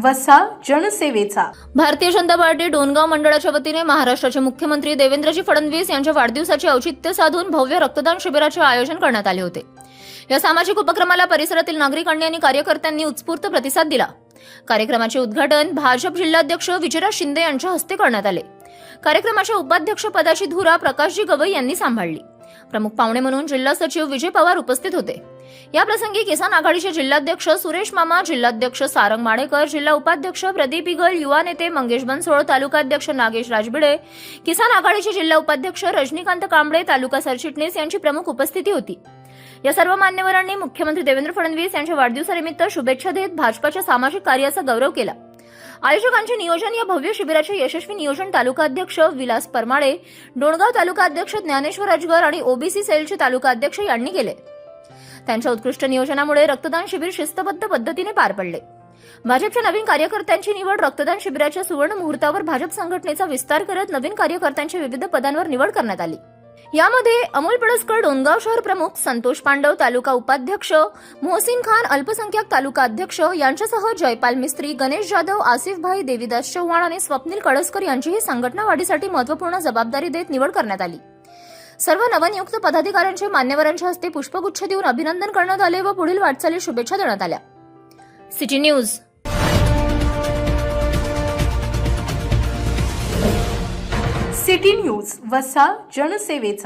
वसा जनसेवेचा. भारतीय जनता पार्टी डोणगाव मंडळाच्या वतीने महाराष्ट्राचे मुख्यमंत्री देवेंद्रजी फडणवीस यांच्या वाढदिवसाचे औचित्य साधून भव्य रक्तदान शिबिराचे आयोजन करण्यात आले होते. या सामाजिक उपक्रमाला परिसरातील नागरिकांनी आणि कार्यकर्त्यांनी उत्स्फूर्त प्रतिसाद दिला. कार्यक्रमाचे उद्घाटन भाजप जिल्हाध्यक्ष विजयराज शिंदे यांच्या हस्ते करण्यात आले. कार्यक्रमाच्या उपाध्यक्ष पदाची धुरा प्रकाशजी गवई यांनी सांभाळली. प्रमुख पाहुणे म्हणून जिल्हा सचिव विजय पवार उपस्थित होते. या प्रसंगी किसान आघाडीचे जिल्हाध्यक्ष सुरेश मामा, जिल्हाध्यक्ष सारंग माडेकर, जिल्हा उपाध्यक्ष प्रदीप इगल, युवा नेते मंगेश बनसोड, तालुकाध्यक्ष नागेश राजबिडे, किसान आघाडीचे जिल्हा उपाध्यक्ष रजनीकांत कांबळे, तालुका सरचिटणीस यांची प्रमुख उपस्थिती होती. या सर्व मान्यवरांनी मुख्यमंत्री देवेंद्र फडणवीस यांच्या वाढदिवसानिमित्त शुभेच्छा देत भाजपाच्या सामाजिक कार्याचा गौरव केला. आयोजकांचे नियोजन या भव्य शिबिराचे यशस्वी नियोजन तालुकाध्यक्ष विलास परमाळे, डोणगाव तालुकाध्यक्ष ज्ञानेश्वर अजगर आणि ओबीसी सेलचे तालुकाध्यक्ष यांनी केले. त्यांच्या उत्कृष्ट नियोजनामुळे रक्तदान शिबिर शिस्तबद्ध पद्धतीने पार पडले. भाजपच्या नवीन कार्यकर्त्यांची निवड, रक्तदान शिबिराच्या सुवर्ण मुहूर्तावर भाजप संघटनेचा विस्तार करत नवीन कार्यकर्त्यांच्या विविध पदांवर निवड करण्यात आली. यामध्ये अमोल पळसकर डोणगाव शहर प्रमुख, संतोष पांडव तालुका उपाध्यक्ष, मोहसिन खान अल्पसंख्याक तालुका अध्यक्ष यांच्यासह जयपाल मिस्त्री, गणेश जाधव, आसिफ भाई, देवीदास चव्हाण आणि स्वप्नील कळसकर यांचीही संघटना वाढीसाठी महत्त्वपूर्ण जबाबदारी देत निवड करण्यात आली. सर्व नवनियुक्त पदाधिकाऱ्यांचे मान्यवरांच्या हस्ते पुष्पगुच्छ देऊन अभिनंदन करण्यात आले व पुढील वाटचालीस शुभेच्छा देण्यात आल्या. City news. सिटी न्यूज वसा जनसेवेचा.